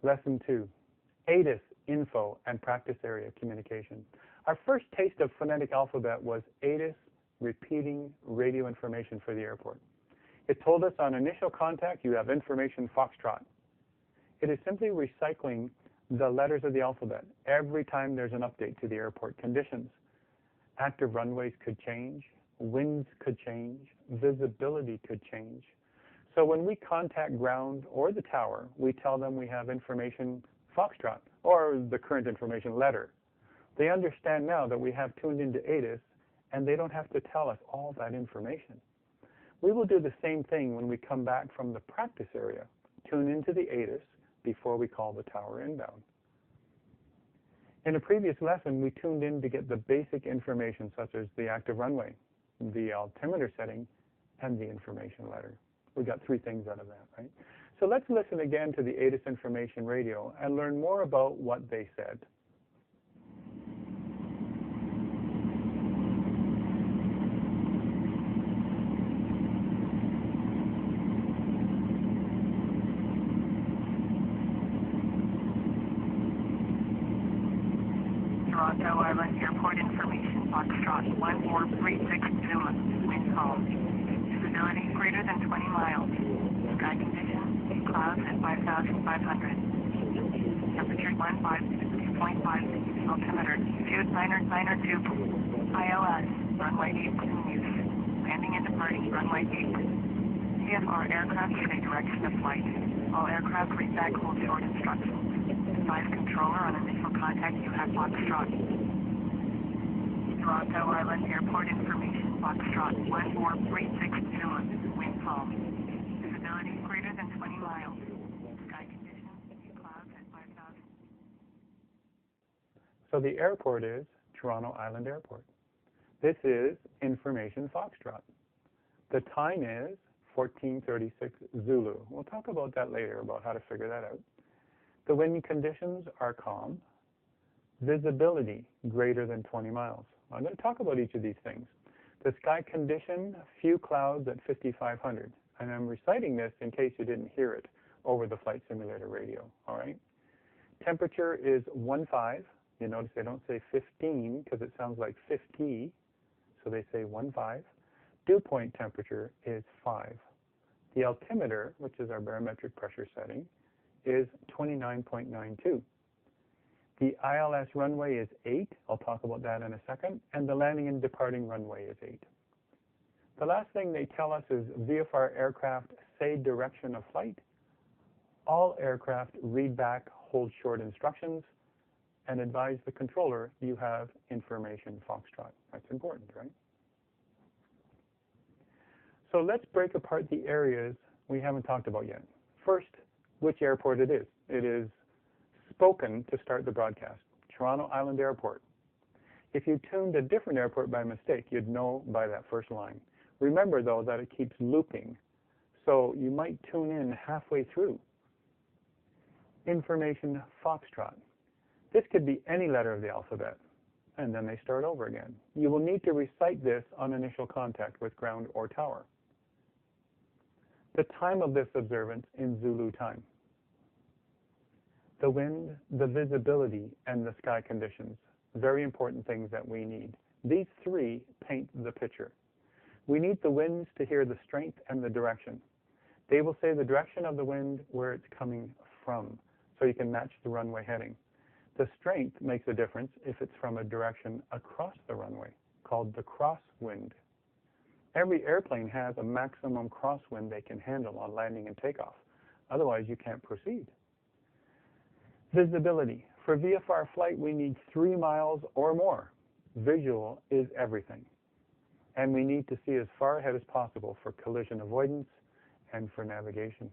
Lesson 2, Atis, info, and practice area communication. Our first taste of phonetic alphabet was Atis repeating radio information for the airport. It told us on initial contact you have information foxtrot. It is simply recycling the letters of the alphabet every time there's an update to the airport conditions. Active runways could change, winds could change, visibility could change. So when we contact ground or the tower, we tell them we have information foxtrot, or the current information letter. They understand now that we have tuned into Atis, and they don't have to tell us all that information. We will do the same thing when we come back from the practice area. Tune into the Atis before we call the tower inbound. In a previous lesson, we tuned in to get the basic information such as the active runway, the altimeter setting, and the information letter. We got 3 things out of that, right? So let's listen again to the Atis information radio and learn more about what they said. Toronto Island Airport information, Foxtrot 1436 Zulu, wind calm. Visibility greater than 20 miles. Sky conditions, clouds at 5,500. Temperature 152.5. Altimeter 2992. ILS, runway 8 in use. Landing and departing runway 8. CFR aircraft give a direction of flight. All aircraft read back hold short instructions. Advise controller on initial contact you have Foxtrot. Toronto Island Airport information, Foxtrot 1436 Zulu, wind calm. Visibility greater than 20 miles. Sky conditions, clouds at 5,000. So the airport is Toronto Island Airport. This is information Foxtrot. The time is 1436 Zulu. We'll talk about that later, about how to figure that out. The wind conditions are calm. Visibility greater than 20 miles. I'm going to talk about each of these things. The sky condition, few clouds at 5,500. And I'm reciting this in case you didn't hear it over the flight simulator radio. All right. Temperature is 15. You notice they don't say 15 because it sounds like 50. So they say 15. Dew point temperature is 5. The altimeter, which is our barometric pressure setting, is 29.92. The ILS runway is 8. I'll talk about that in a second. And the landing and departing runway is 8. The last thing they tell us is VFR aircraft say direction of flight. All aircraft read back hold short instructions and advise the controller you have information Foxtrot. That's important, right? So let's break apart the areas we haven't talked about yet. First, which airport it is. It is spoken to start the broadcast, Toronto Island Airport. If you tuned a different airport by mistake, you'd know by that first line. Remember, though, that it keeps looping, so you might tune in halfway through. Information Foxtrot. This could be any letter of the alphabet, and then they start over again. You will need to recite this on initial contact with ground or tower. The time of this observance in Zulu time. The wind, the visibility, and the sky conditions. Very important things that we need. These 3 paint the picture. We need the winds to hear the strength and the direction. They will say the direction of the wind, where it's coming from, so you can match the runway heading. The strength makes a difference if it's from a direction across the runway, called the crosswind. Every airplane has a maximum crosswind they can handle on landing and takeoff. Otherwise, you can't proceed. Visibility. For VFR flight, we need 3 miles or more. Visual is everything. And we need to see as far ahead as possible for collision avoidance and for navigation.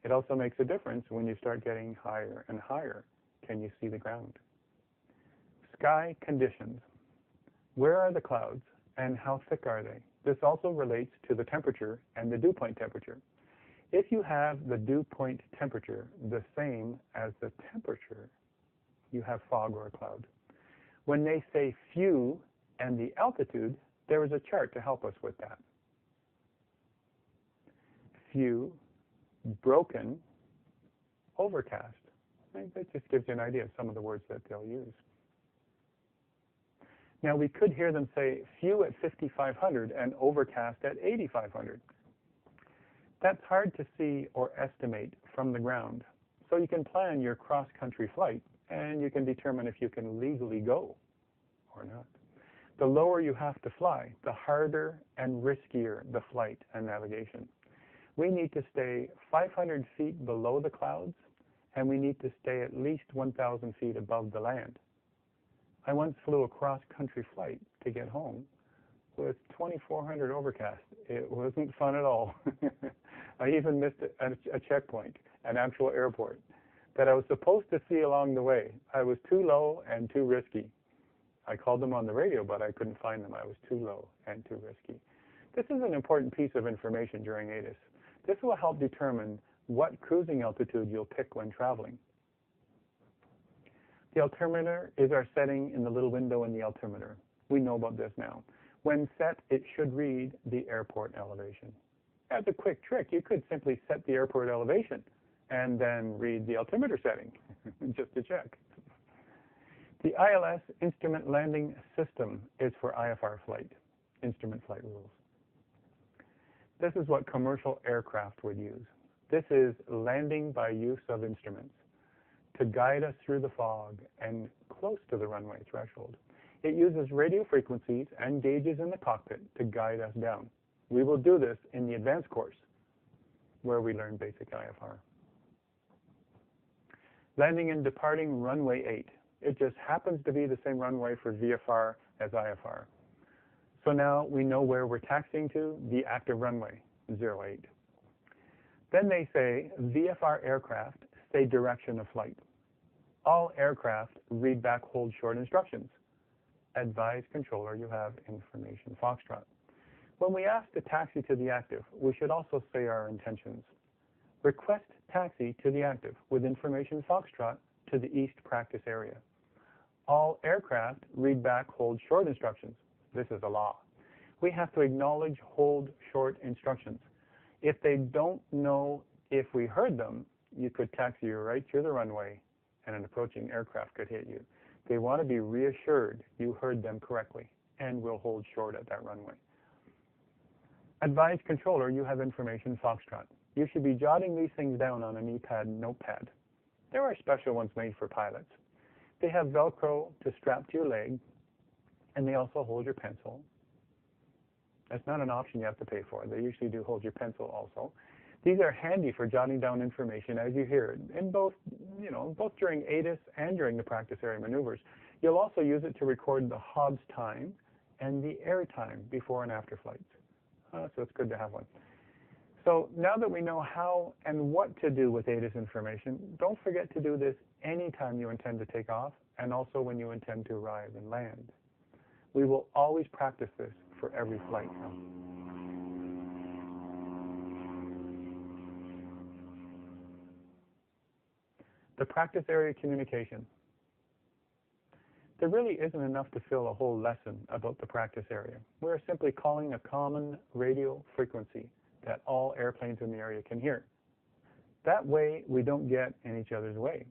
It also makes a difference when you start getting higher and higher. Can you see the ground? Sky conditions. Where are the clouds and how thick are they? This also relates to the temperature and the dew point temperature. If you have the dew point temperature the same as the temperature, you have fog or a cloud. When they say few and the altitude, there is a chart to help us with that. Few, broken, overcast. Right? That just gives you an idea of some of the words that they'll use. Now, we could hear them say few at 5,500 and overcast at 8,500. That's hard to see or estimate from the ground. So you can plan your cross-country flight, and you can determine if you can legally go or not. The lower you have to fly, the harder and riskier the flight and navigation. We need to stay 500 feet below the clouds, and we need to stay at least 1,000 feet above the land. I once flew a cross-country flight to get home with 2,400 overcast. It wasn't fun at all. I even missed a checkpoint, an actual airport, that I was supposed to see along the way. I was too low and too risky. I called them on the radio, but I couldn't find them. I was too low and too risky. This is an important piece of information during Atis. This will help determine what cruising altitude you'll pick when traveling. The altimeter is our setting in the little window in the altimeter. We know about this now. When set, it should read the airport elevation. As a quick trick, you could simply set the airport elevation and then read the altimeter setting, just to check. The ILS Instrument Landing System is for IFR flight, instrument flight rules. This is what commercial aircraft would use. This is landing by use of instruments to guide us through the fog and close to the runway threshold. It uses radio frequencies and gauges in the cockpit to guide us down. We will do this in the advanced course, where we learn basic IFR. Landing and departing runway 8. It just happens to be the same runway for VFR as IFR. So now we know where we're taxiing to, the active runway, 08. Then they say VFR aircraft say direction of flight. All aircraft read back hold short instructions. Advise controller you have information Foxtrot. When we ask to taxi to the active, we should also say our intentions. Request taxi to the active with information Foxtrot to the east practice area. All aircraft read back hold short instructions. This is a law. We have to acknowledge hold short instructions. If they don't know if we heard them, you could taxi right through the runway and an approaching aircraft could hit you. They want to be reassured you heard them correctly and will hold short at that runway. Advise controller you have information Foxtrot. You should be jotting these things down on an EPAD notepad. There are special ones made for pilots. They have Velcro to strap to your leg, and they also hold your pencil. That's not an option you have to pay for. They usually do hold your pencil also. These are handy for jotting down information as you hear it, in both during ATIS and during the practice area maneuvers. You'll also use it to record the Hobbs time and the air time before and after flights. So it's good to have one. So now that we know how and what to do with ATIS information, don't forget to do this anytime you intend to take off and also when you intend to arrive and land. We will always practice this for every flight. The practice area communication. There really isn't enough to fill a whole lesson about the practice area. We're simply calling a common radio frequency that all airplanes in the area can hear. That way, we don't get in each other's way.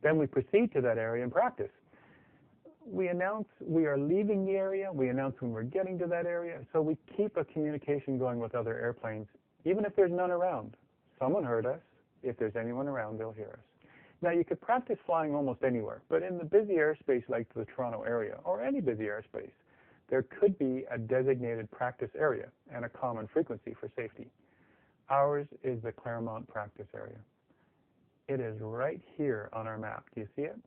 Then we proceed to that area and practice. We announce we are leaving the area. We announce when we're getting to that area. So we keep a communication going with other airplanes, even if there's none around. Someone heard us. If there's anyone around, they'll hear us. Now, you could practice flying almost anywhere, but in the busy airspace like the Toronto area, or any busy airspace, there could be a designated practice area and a common frequency for safety. Ours is the Claremont practice area. It is right here on our map. Do you see it?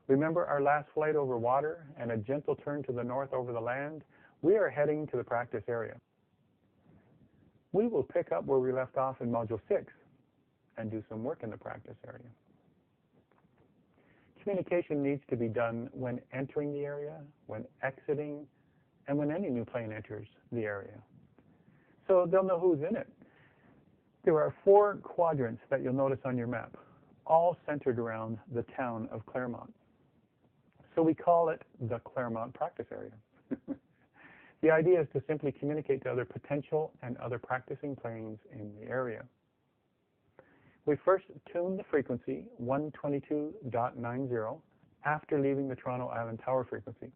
Remember our last flight over water and a gentle turn to the north over the land? We are heading to the practice area. We will pick up where we left off in Module 6 and do some work in the practice area. Communication needs to be done when entering the area, when exiting, and when any new plane enters the area. So they'll know who's in it. There are 4 quadrants that you'll notice on your map, all centered around the town of Claremont. So we call it the Claremont practice area. The idea is to simply communicate to other potential and other practicing planes in the area. We first tune the frequency 122.90 after leaving the Toronto Island Tower frequency.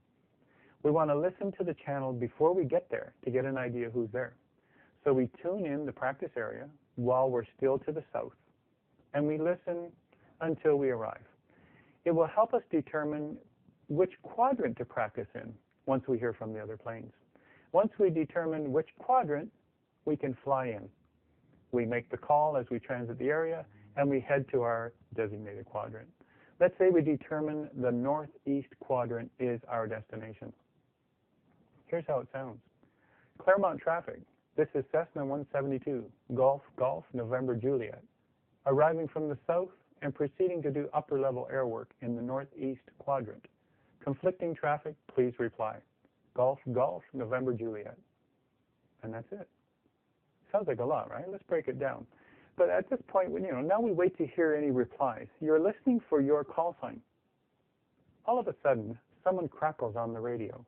We want to listen to the channel before we get there to get an idea who's there. So we tune in the practice area while we're still to the south, and we listen until we arrive. It will help us determine which quadrant to practice in once we hear from the other planes. Once we determine which quadrant, we can fly in. We make the call as we transit the area, and we head to our designated quadrant. Let's say we determine the northeast quadrant is our destination. Here's how it sounds. Claremont traffic. This is Cessna 172, Golf, Golf, November, Juliet, arriving from the south and proceeding to do upper-level air work in the northeast quadrant. Conflicting traffic, please reply. Golf, Golf, November, Juliet. And that's it. Sounds like a lot, right? Let's break it down. But at this point, now we wait to hear any replies. You're listening for your call sign. All of a sudden, someone crackles on the radio.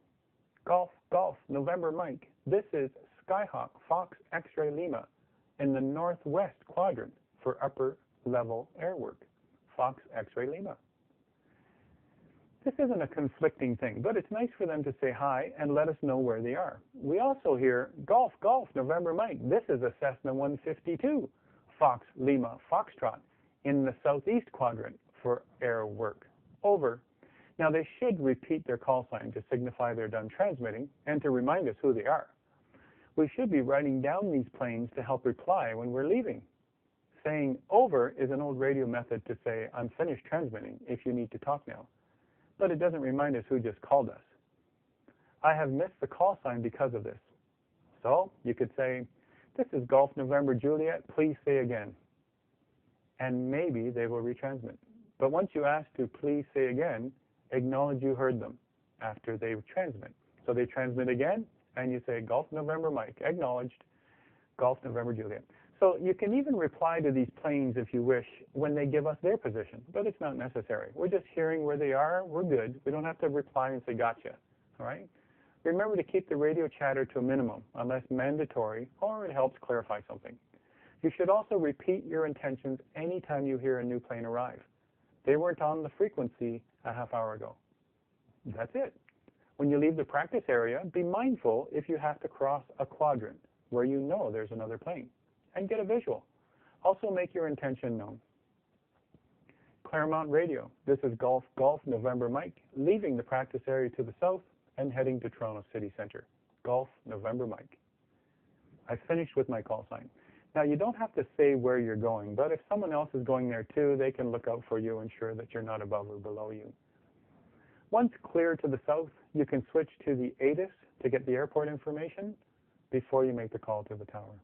Golf, Golf, November, Mike. This is Skyhawk, Fox, X-Ray, Lima in the northwest quadrant for upper-level air work. Fox, X-Ray, Lima. This isn't a conflicting thing, but it's nice for them to say hi and let us know where they are. We also hear Golf, Golf, November, Mike. This is a Cessna 152, Fox, Lima, Foxtrot in the southeast quadrant for air work. Over. Now they should repeat their call sign to signify they're done transmitting and to remind us who they are. We should be writing down these planes to help reply when we're leaving. Saying over is an old radio method to say, I'm finished transmitting if you need to talk now. But it doesn't remind us who just called us. I have missed the call sign because of this. So you could say, this is Golf November Juliet, please say again. And maybe they will retransmit. But once you ask to please say again, acknowledge you heard them after they transmit. So they transmit again, and you say Golf November Mike, acknowledged, Golf November Juliet. So you can even reply to these planes if you wish when they give us their position, but it's not necessary. We're just hearing where they are. We're good. We don't have to reply and say gotcha. All right? Remember to keep the radio chatter to a minimum unless mandatory or it helps clarify something. You should also repeat your intentions anytime you hear a new plane arrive. They weren't on the frequency a half hour ago. That's it. When you leave the practice area, be mindful if you have to cross a quadrant where you know there's another plane, and get a visual. Also make your intention known. Claremont Radio. This is Golf, Golf, November, Mike, leaving the practice area to the south and heading to Toronto City Centre. Golf, November, Mike. I finished with my call sign. Now, you don't have to say where you're going, but if someone else is going there too, they can look out for you and ensure that you're not above or below you. Once clear to the south, you can switch to the Atis to get the airport information before you make the call to the tower.